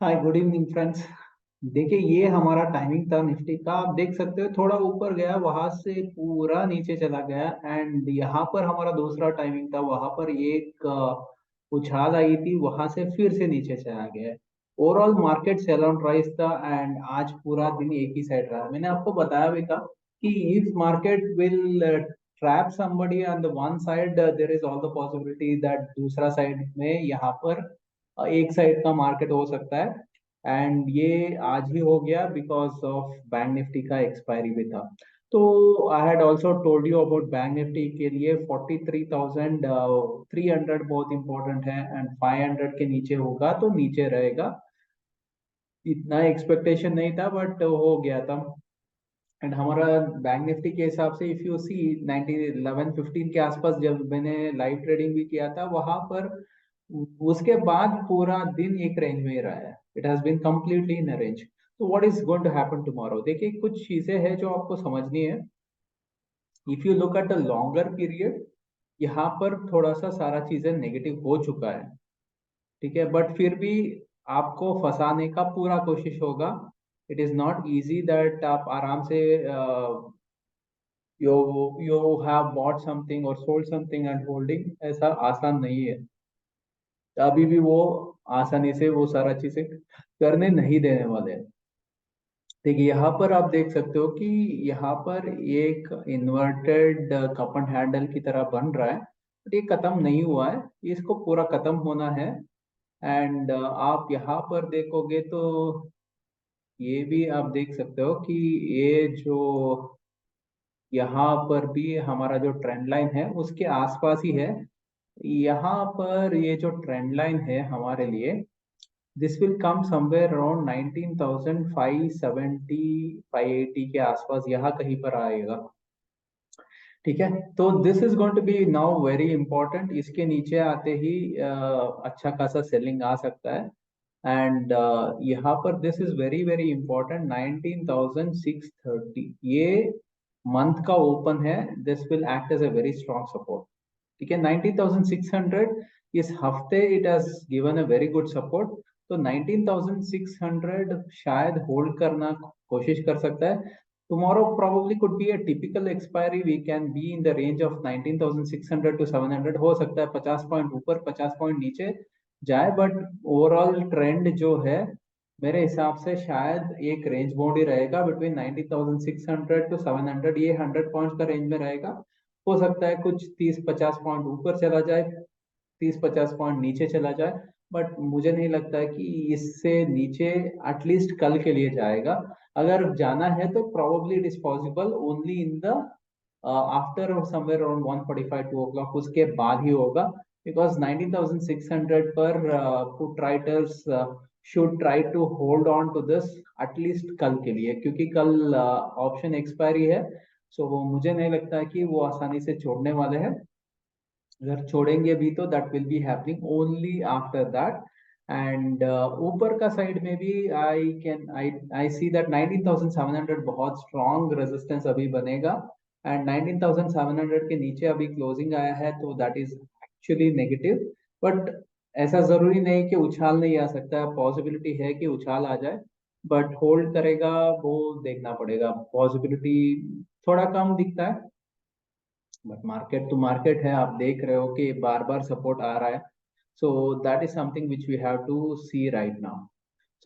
हाय, good evening friends. देखिए, ये हमारा टाइमिंग था निफ्टी का। आप देख सकते हो थोड़ा ऊपर गया, वहां से पूरा नीचे चला गया। एंड यहाँ पर हमारा दूसरा टाइमिंग था, वहां पर एक उछाल आई थी, वहां से फिर से नीचे चला गया। Overall market sell on rise था। एंड आज पूरा दिन एक ही साइड रहा। मैंने आपको बताया भी था कि if market will trap somebody on the one side, there is all the possibility that दूसरा साइड में यहाँ पर एक साइड का मार्केट हो सकता है। एंड ये आज ही हो गया बिकॉज ऑफ बैंक निफ्टी का एक्सपायरी भी था। तो I had also told you about bank Nifty के लिए 43,300 बहुत इंपॉर्टेंट है। एंड 500 के नीचे होगा तो नीचे रहेगा। इतना एक्सपेक्टेशन नहीं था बट हो गया था। एंड हमारा बैंक निफ्टी के हिसाब से इफ यू सी 11-15 के आसपास जब मैंने लाइव ट्रेडिंग भी किया था वहां पर, उसके बाद पूरा दिन एक रेंज में ही रहा है। It has been completely in a range. तो what is going to happen tomorrow, देखिए कुछ चीजें हैं जो आपको समझनी है। If you look at the longer period, यहाँ पर थोड़ा सा सारा चीजें नेगेटिव हो चुका है। ठीक है, बट फिर भी आपको फंसाने का पूरा कोशिश होगा। It is not easy that आप आराम से you have bought something or sold something and holding, ऐसा आसान नहीं है। अभी भी वो आसानी से वो सारा चीजें करने नहीं देने वाले हैं। देखिए, यहाँ पर आप देख सकते हो कि यहाँ पर एक इन्वर्टेड कप एंड हैंडल की तरह बन रहा है, बट ये खत्म नहीं हुआ है। इसको पूरा खत्म होना है। एंड आप यहाँ पर देखोगे तो ये भी आप देख सकते हो कि ये जो यहाँ पर भी हमारा जो ट्रेंड लाइन है उसके आसपास ही है। यहाँ पर ये जो ट्रेंड लाइन है हमारे लिए, this will come somewhere around 19,570 580 के आसपास, यहाँ कहीं पर आएगा। ठीक है, तो this is going to be now very important. इसके नीचे आते ही अच्छा खासा सेलिंग आ सकता है। एंड यहाँ पर this is very very important, 19,630 ये मंथ का ओपन है। This will act as a very strong support. ठीक है, 19,600 इस हफ्ते it has given a very good support. तो 19,600 शायद होल्ड करना कोशिश कर सकता है। tomorrow probably could be a typical expiry, we can be in the range of 19,600 to 700। हो सकता है 50 पॉइंट ऊपर 50 पॉइंट नीचे जाए, बट ओवरऑल ट्रेंड जो है मेरे हिसाब से शायद एक रेंज बाउंड ही रहेगा बिटवीन 19,600 टू 700। ये 100 पॉइंट का रेंज में रहेगा। हो सकता है कुछ 30-50 पॉइंट ऊपर चला जाए, 30-50 पॉइंट नीचे चला जाए, बट मुझे नहीं लगता है कि इससे नीचे एटलीस्ट कल के लिए जाएगा। अगर जाना है तो probably it is possible only in the after somewhere around 1:45 2 o'clock, उसके बाद ही होगा। because 19,600 पर put writers should try to hold on to this at least कल के लिए, क्योंकि कल ऑप्शन एक्सपायरी है। सो वो मुझे नहीं लगता है कि वो आसानी से छोड़ने वाले हैं। अगर छोड़ेंगे भी तो that will be happening only after that. And ऊपर का साइड में भी आई सी दैट 19,700 बहुत स्ट्रॉन्ग रेजिस्टेंस अभी बनेगा। एंड 19,700 के नीचे अभी क्लोजिंग आया है तो that is actually negative. But ऐसा जरूरी नहीं कि उछाल नहीं आ सकता, पॉसिबिलिटी है कि उछाल आ जाए। बट होल्ड करेगा वो देखना पड़ेगा, पॉसिबिलिटी थोड़ा कम दिखता है। बट मार्केट तो मार्केट है, आप देख रहे हो कि बार बार सपोर्ट आ रहा है। So that is something which we have to see right now.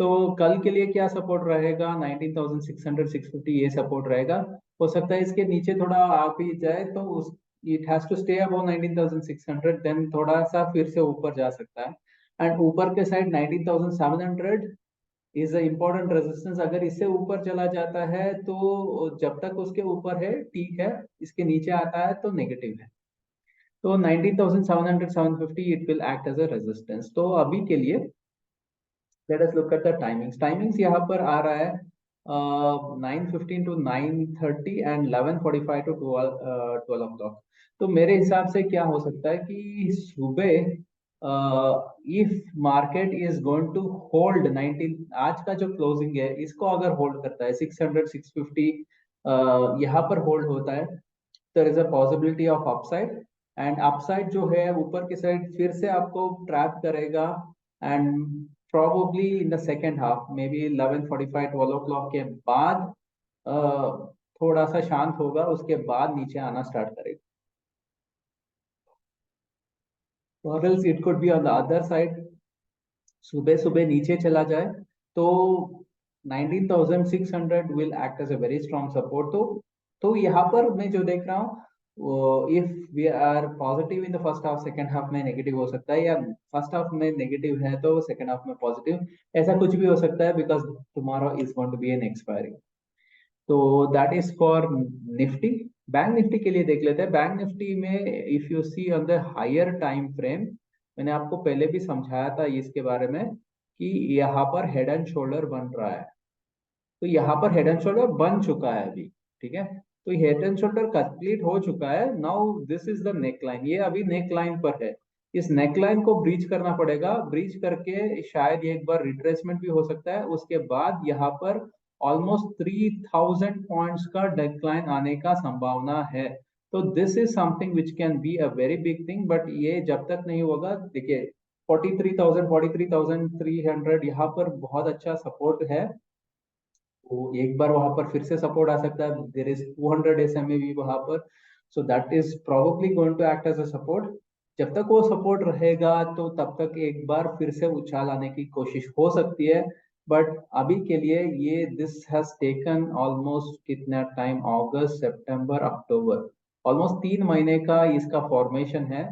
So कल के लिए क्या सपोर्ट रहेगा, 19,600 650 ये सपोर्ट रहेगा। हो सकता है इसके नीचे थोड़ा आ भी जाए तो उस it has to stay above 19,600, then थोड़ा सा फिर से ऊपर जा सकता है। एंड ऊपर के side 19,700 is a important resistance. अगर इससे ऊपर चला जाता है तो जब तक उसके ऊपर है ठीक है, इसके नीचे आता है तो नेगेटिव है। तो 19,700 750 it will act as a resistance. तो अभी के लिए let us look at the timings. Timings यहाँ पर आ रहा है 9:15 टू 9:30 एंड 11:45 टू 12 o'clock। तो मेरे हिसाब से क्या हो सकता है कि सुबह if market is going to hold 19, आज का जो क्लोजिंग है इसको अगर होल्ड करता है 600 650 यहाँ पर होल्ड होता है, there is a possibility of upside। And upside जो है ऊपर की साइड फिर से आपको ट्रैप करेगा। And probably in the second half, maybe 11:45 12 o'clock के बाद थोड़ा सा शांत होगा, उसके बाद नीचे आना स्टार्ट करेगा। और else it could be on the other side, सुबह सुबह नीचे चला जाए तो 19,600 will act as a very strong support. तो यहाँ पर मैं जो देख रहा हूँ, if we are positive in the first half, second half में नेगेटिव हो सकता है, या फर्स्ट हाफ में नेगेटिव है तो सेकंड हाफ में पॉजिटिव, ऐसा कुछ भी हो सकता है, because tomorrow is going to be an expiry. तो that is for Nifty. Bank Nifty के लिए देख लेते हैं। बैंक निफ्टी में if you see on the higher time frame, मैंने आपको पहले भी समझाया था इसके बारे में कि यहाँ पर हेड एंड शोल्डर बन रहा है। तो यहाँ पर हेड एंड शोल्डर बन चुका है अभी, ठीक है। तो हेड एंड शोल्डर कंप्लीट हो चुका है। Now this is the neck line, ये अभी नेक लाइन पर है। इस नेक लाइन को ब्रीच करना पड़ेगा, ब्रीच करके शायद एक बार रिट्रेसमेंट भी हो सकता है, उसके बाद यहाँ पर ऑलमोस्ट 3000 पॉइंट्स का डिक्लाइन आने का संभावना है। तो this is something which can be a very big thing, but ये जब तक नहीं होगा, देखिए 43,000 43,300 यहाँ पर बहुत अच्छा सपोर्ट है। तो एक बार वहां पर फिर से सपोर्ट आ सकता है, देयर इज 200 SMA भी वहां पर, so that is probably going to act as a support. जब तक वो सपोर्ट रहेगा तो तब तक एक बार फिर से उछाल आने की कोशिश हो सकती है, बट अभी के लिए ये दिस हैज टेकन ऑलमोस्ट कितना टाइम, अगस्त सितंबर अक्टूबर, ऑलमोस्ट 3 महीने का इसका फॉर्मेशन है।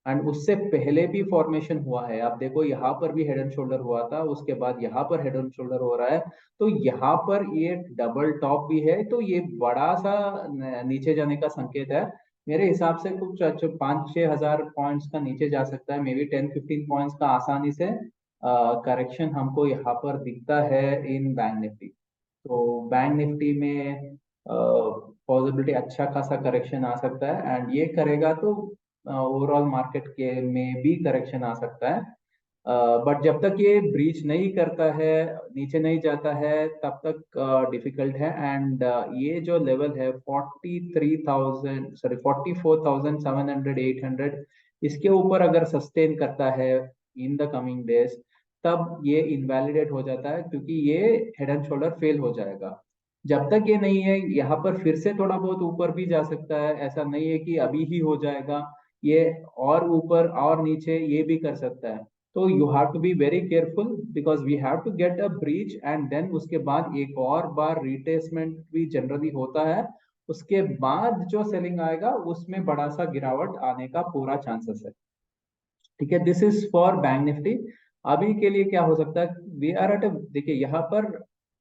एंड उससे पहले भी फॉर्मेशन हुआ है, आप देखो यहाँ पर भी हेड एंड शोल्डर हुआ था, उसके बाद यहाँ पर हेड एंड शोल्डर हो रहा है। तो यहाँ पर ये डबल टॉप भी है, तो ये बड़ा सा नीचे जाने का संकेत है। मेरे हिसाब से कुछ 5-6 हजार पॉइंट्स का नीचे जा सकता है, मे बी 10-15 पॉइंट्स का आसानी से करेक्शन हमको यहाँ पर दिखता है इन बैंक निफ्टी। तो बैंक निफ्टी में पॉसिबिलिटी अच्छा खासा करेक्शन आ सकता है, एंड ये करेगा तो ओवरऑल मार्केट के में भी करेक्शन आ सकता है। बट जब तक ये ब्रीच नहीं करता है, नीचे नहीं जाता है, तब तक डिफिकल्ट है। एंड ये जो लेवल है 43,000 सॉरी 44,700 800, इसके ऊपर अगर सस्टेन करता है इन द कमिंग डेज, तब ये इनवैलिडेट हो जाता है, क्योंकि ये हेड एंड शोल्डर फेल हो जाएगा। जब तक ये नहीं है, यहाँ पर फिर से थोड़ा बहुत ऊपर भी जा सकता है, ऐसा नहीं है कि अभी ही हो जाएगा ये, और ऊपर और नीचे ये भी कर सकता है। तो you have to be very careful, because we have to get a breach, and then उसके बाद एक और बार रिटेसमेंट भी जनरली होता है, उसके बाद जो सेलिंग आएगा उसमें बड़ा सा गिरावट आने का पूरा चांसेस है, ठीक है। This is for bank Nifty. अभी के लिए क्या हो सकता है, वी आर एट, देखिए यहाँ पर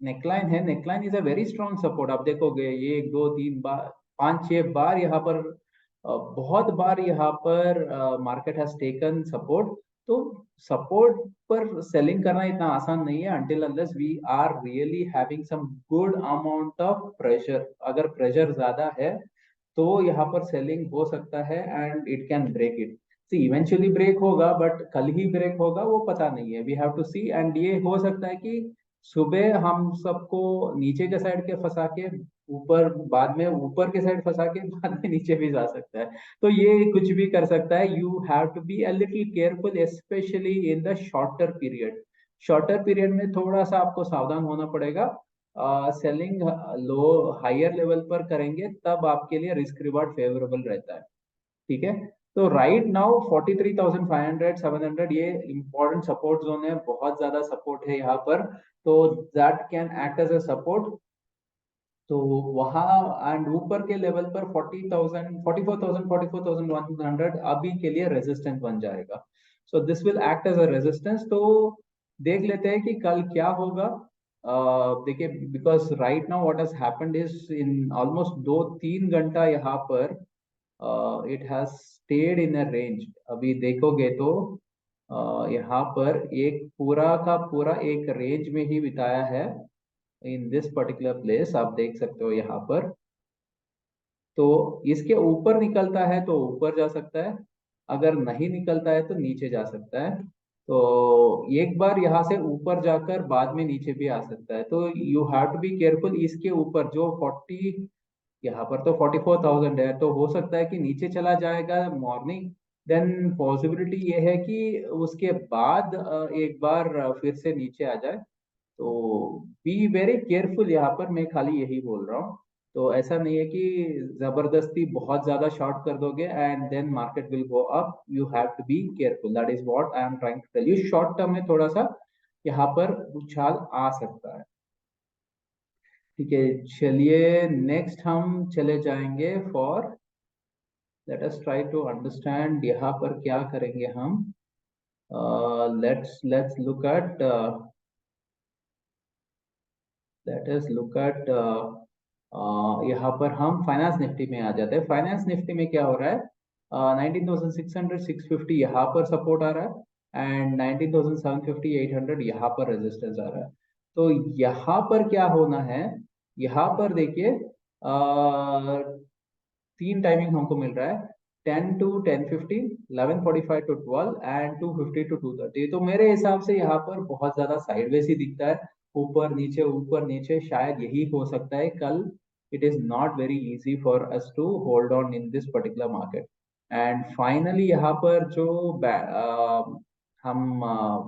नेकलाइन है, neckline is a very strong support. आप देखोगे ये 1 2 3 बार 5 6 बार यहाँ पर, बहुत बार यहाँ पर मार्केट हैज टेकन सपोर्ट। तो सपोर्ट पर सेलिंग करना इतना आसान नहीं है, until unless we are really having some good amount of pressure। अगर प्रेशर ज्यादा है तो यहाँ पर सेलिंग हो सकता है, and it can break it. See eventually break होगा, बट कल ही ब्रेक होगा वो पता नहीं है, we have to see. And ये हो सकता है कि सुबह हम सबको नीचे के साइड के फंसा के ऊपर, बाद में ऊपर के साइड फंसा के बाद में नीचे भी जा सकता है। तो ये कुछ भी कर सकता है। You have to be a little careful, specially in the shorter period. Shorter period में थोड़ा सा आपको सावधान होना पड़ेगा। सेलिंग लो हायर लेवल पर करेंगे तब आपके लिए रिस्क रिवार्ड फेवरेबल रहता है, ठीक है। तो राइट नाउ 43,500 700 ये इंपॉर्टेंट सपोर्ट जोन है, बहुत ज्यादा सपोर्ट है यहाँ पर। तो that can act as a support. तो वहां एंड ऊपर के लेवल पर 40,000 44,000 44,100 अभी के लिए रेजिस्टेंस बन जाएगा। So this will act as a resistance. तो देख लेते हैं कि कल क्या होगा। देखिए, because right now what has happened is in almost 2-3 घंटा यहाँ पर it has stayed in a range. अभी देखोगे तो यहाँ पर एक पूरा का पूरा एक रेंज में ही बिताया है इन दिस पर्टिकुलर प्लेस, आप देख सकते हो यहाँ पर। तो इसके ऊपर निकलता है तो ऊपर जा सकता है, अगर नहीं निकलता है तो नीचे जा सकता है। तो एक बार यहाँ से ऊपर जाकर बाद में नीचे भी आ सकता है। तो you have to be careful. इसके ऊपर जो 40, यहाँ पर तो 44,000 है, तो हो सकता है कि नीचे चला जाएगा मॉर्निंग, देन पॉसिबिलिटी ये है कि उसके बाद एक बार फिर से नीचे आ जाए। तो बी वेरी केयरफुल, यहाँ पर मैं खाली यही बोल रहा हूँ। तो ऐसा नहीं है कि जबरदस्ती बहुत ज्यादा शॉर्ट कर दोगे and then market will go up. You have to be careful, that is what I am trying to tell you. Short term में थोड़ा सा यहाँ पर उछाल आ सकता है। ठीक है, चलिए नेक्स्ट हम चले जाएंगे for, let us try to understand यहाँ पर क्या करेंगे हम। Let's look at, let us look at, यहाँ पर हम फाइनेंस निफ्टी में आ जाते हैं। फाइनेंस निफ्टी में क्या हो रहा है, 19,600 650 यहाँ पर सपोर्ट आ रहा है एंड 19,750 800 यहाँ पर रेजिस्टेंस आ रहा है। तो यहाँ पर क्या होना है, यहाँ पर देखिए तीन टाइमिंग हमको मिल रहा है, 10 to 10:15, 11:45 to 12 एंड 2:50 to 2:30। तो मेरे हिसाब से यहाँ पर बहुत ज्यादा साइडवेज ही दिखता है, ऊपर नीचे शायद यही हो सकता है कल। It is not very easy for us to hold on in this particular market. And finally यहाँ पर जो हम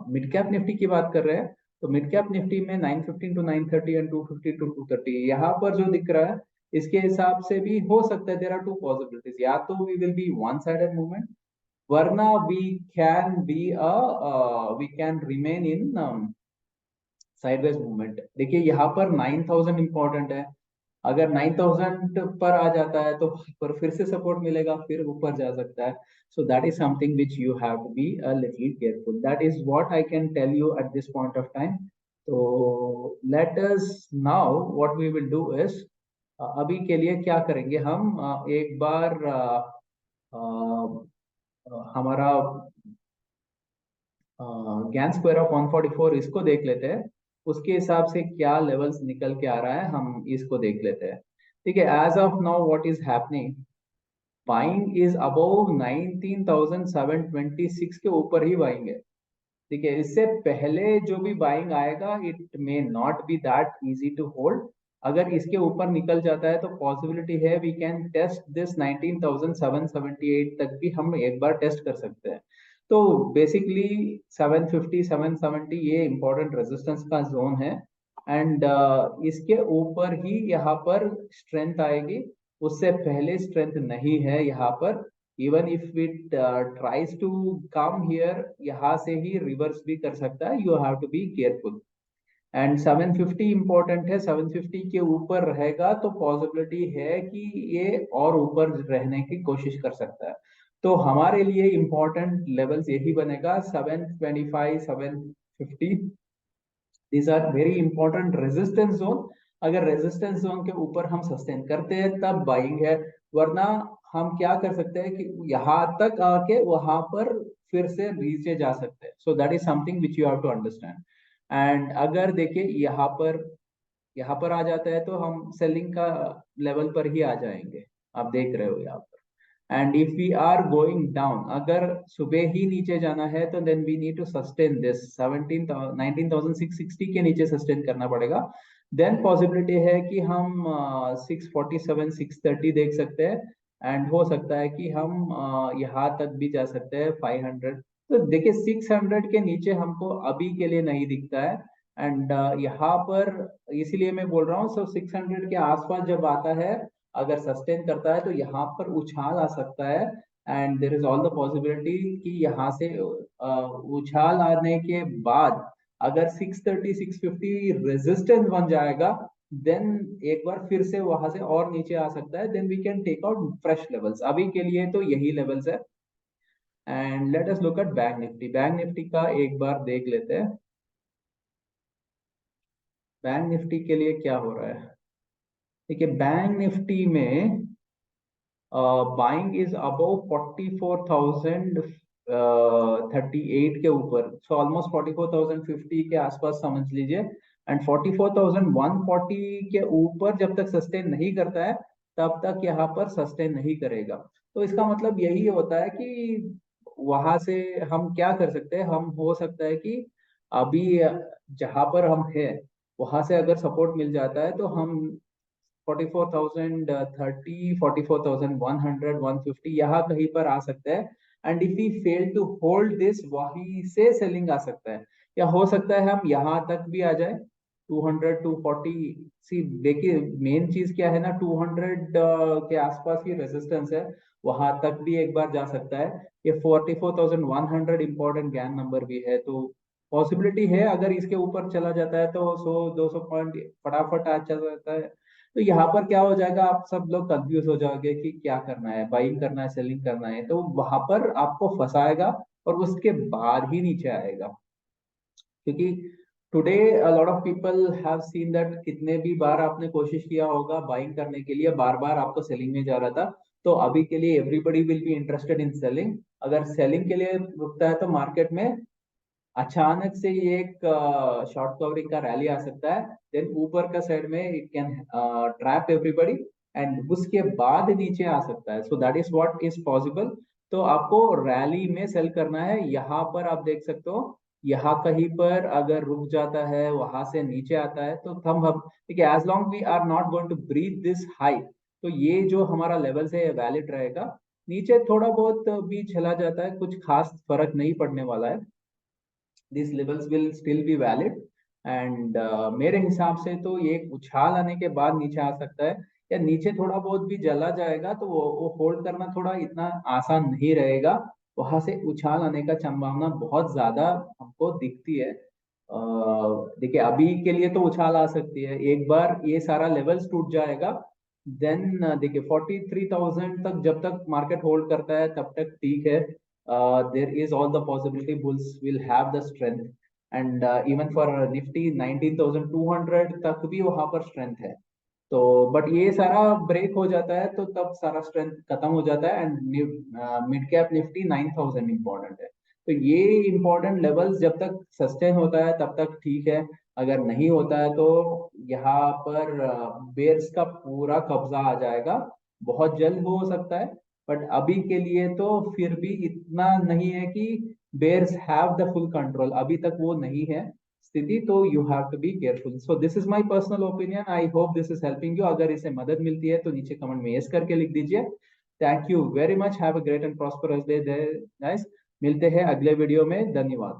मिड कैप निफ्टी की बात कर रहे हैं, तो मिड कैप निफ्टी में 9:15 to 9:30 एंड 2:50 to 2:30 यहाँ पर जो दिख रहा है, इसके हिसाब से भी हो सकता है। देर आर टू पॉसिबिलिटीज, या तो we will be one sided movement, वरना we can remain in sideways movement. देखिए यहाँ पर 9,000 इंपॉर्टेंट है। अगर 9,000 पर आ जाता है तो पर फिर से सपोर्ट मिलेगा, फिर ऊपर जा सकता है। So that is something which you have to be a little careful. That is what I can tell you at this point of time. तो let us now what we will do is, अभी के लिए क्या करेंगे हम, एक बार हमारा ज्ञान स्क्वायर ऑफ 144 इसको देख लेते हैं। उसके हिसाब से क्या लेवल्स निकल के आ रहा है हम इसको देख लेते हैं। ठीक है, as of now what is happening, buying is above 19,726 के ऊपर ही बाइंग है। ठीक है, इससे पहले जो भी बाइंग आएगा it may not be that easy to hold. अगर इसके ऊपर निकल जाता है तो पॉसिबिलिटी है वी कैन टेस्ट दिस 19,778 तक भी हम एक बार टेस्ट कर सकते हैं। तो बेसिकली 750 770 ये इंपॉर्टेंट रेजिस्टेंस का जोन है एंड इसके ऊपर ही यहाँ पर स्ट्रेंथ आएगी। उससे पहले स्ट्रेंथ नहीं है यहाँ पर। Even if it tries to come here, यहाँ से ही रिवर्स भी कर सकता है। You have to be careful and 750 important है। 750 के ऊपर रहेगा तो पॉसिबिलिटी है कि ये और ऊपर रहने की कोशिश कर सकता है। तो हमारे लिए इंपॉर्टेंट लेवल्स यही बनेगा 725 750। These are very important resistance zone. अगर रेजिस्टेंस जोन के ऊपर हम सस्टेन करते हैं तब बाइंग है, वरना हम क्या कर सकते हैं कि यहाँ तक आके वहां पर फिर से नीचे जा सकते हैं। So that is something which you have to understand. And अगर देखिए यहाँ पर आ जाता है तो हम सेलिंग का लेवल पर ही आ जाएंगे, आप देख रहे हो यहाँ पर। And if we are going down, अगर सुबह ही नीचे जाना है तो then we need to sustain this 19,660 के नीचे सस्टेन करना पड़ेगा। देन पॉसिबिलिटी है कि हम 647 630 देख सकते हैं एंड हो सकता है कि हम यहाँ तक भी जा सकते हैं 500। तो देखिए 600 के नीचे हमको अभी के लिए नहीं दिखता है एंड यहाँ पर इसीलिए मैं बोल रहा हूँ। सो 600 के आसपास जब आता है, अगर सस्टेन करता है तो यहाँ पर उछाल आ सकता है and there is all the possibility कि यहाँ से उछाल आने के बाद अगर 630 650 रेजिस्टेंस बन जाएगा, देन एक बार फिर से वहां से और नीचे आ सकता है। Then we can take out fresh levels. अभी के लिए तो यही लेवल्स है। And let us look at Bank Nifty. Bank Nifty का एक बार देख लेते हैं, बैंक निफ्टी के लिए क्या हो रहा है। देखिए बैंक निफ्टी में बाइंग इज अबव 44,038 के ऊपर, सो ऑलमोस्ट 44,050 के आसपास समझ लीजिए। एंड 44,140 के ऊपर जब तक सस्टेन नहीं करता है तब तक यहाँ पर सस्टेन नहीं करेगा। तो इसका मतलब यही होता है कि वहां से हम क्या कर सकते हैं, हम हो सकता है कि अभी जहां पर हम है वहां से अगर सपोर्ट मिल जाता है तो हम 44,030 44,100 150 यहाँ कहीं पर आ सकते हैं। And if we fail to hold this, वहीं से सेलिंग आ सकता है, या हो सकता है हम यहाँ तक भी आ जाए 200 240। सी देखिए मेन चीज क्या है ना, 200 के आसपास ही रेजिस्टेंस है, वहां तक भी एक बार जा सकता है। ये 44,100 इंपॉर्टेंट ज्ञान नंबर भी है, तो पॉसिबिलिटी है अगर इसके ऊपर चला जाता है तो 100-200 पॉइंट फटाफट आ चला जाता है। तो यहाँ पर क्या हो जाएगा, आप सब लोग कंफ्यूज हो जाओगे कि क्या करना है, बाइंग करना है सेलिंग करना है, तो वहां पर आपको फंसाएगा और उसके बाद ही नीचे आएगा। क्योंकि today a lot of people have seen that, कितने भी बार आपने कोशिश किया होगा बाइंग करने के लिए, बार बार आपको सेलिंग में जा रहा था। तो अभी के लिए everybody will be interested in selling. अगर सेलिंग के लिए रुकता है तो मार्केट में अचानक से ये एक शॉर्ट कवरिंग का रैली आ सकता है, देन ऊपर का साइड में it can trap everybody, and उसके बाद नीचे आ सकता है। So that is what is possible. तो आपको रैली में सेल करना है। यहाँ पर आप देख सकते हो, यहाँ कहीं पर अगर रुक जाता है, वहां से नीचे आता है तो थम हम, ठीक है, as long we are not going to breathe this high, तो ये जो हमारा लेवल से वैलिड रहेगा। नीचे थोड़ा बहुत भी चला जाता है, कुछ खास फर्क नहीं पड़ने वाला है, these levels will still be valid। And मेरे हिसाब से तो ये उछाल आने के बाद नीचे आ सकता है, या नीचे थोड़ा बहुत भी जला जाएगा तो वो होल्ड करना थोड़ा इतना आसान नहीं रहेगा। वहां से उछाल आने का संभावना बहुत ज्यादा हमको दिखती है। देखिए अभी के लिए तो उछाल आ सकती है, एक बार ये सारा लेवल्स टूट जाएगा, देन देखिए 43,000 तक जब तक मार्केट होल्ड करता है तब तक ठीक है। there is all the possibility bulls will have the strength, and even for nifty 19,200 तक भी वहां पर स्ट्रेंथ है। तो बट ये सारा ब्रेक हो जाता है तो तब सारा स्ट्रेंथ खत्म हो जाता है, and mid cap Nifty 9,000 important है। तो ये इंपॉर्टेंट लेवल्स जब तक सस्टेन होता है तब तक ठीक है, अगर नहीं होता है तो यहाँ पर बेयर्स का पूरा कब्जा आ जाएगा, बहुत जल्द हो सकता है। बट अभी के लिए तो फिर भी इतना नहीं है कि bears have the full control, अभी तक वो नहीं है स्थिति, तो you have to be careful. So this is my personal opinion, I hope this is helping you. अगर इससे मदद मिलती है तो नीचे कमेंट में यस करके लिख दीजिए। Thank you very much, have a great and prosperous day guys. मिलते हैं अगले वीडियो में, धन्यवाद।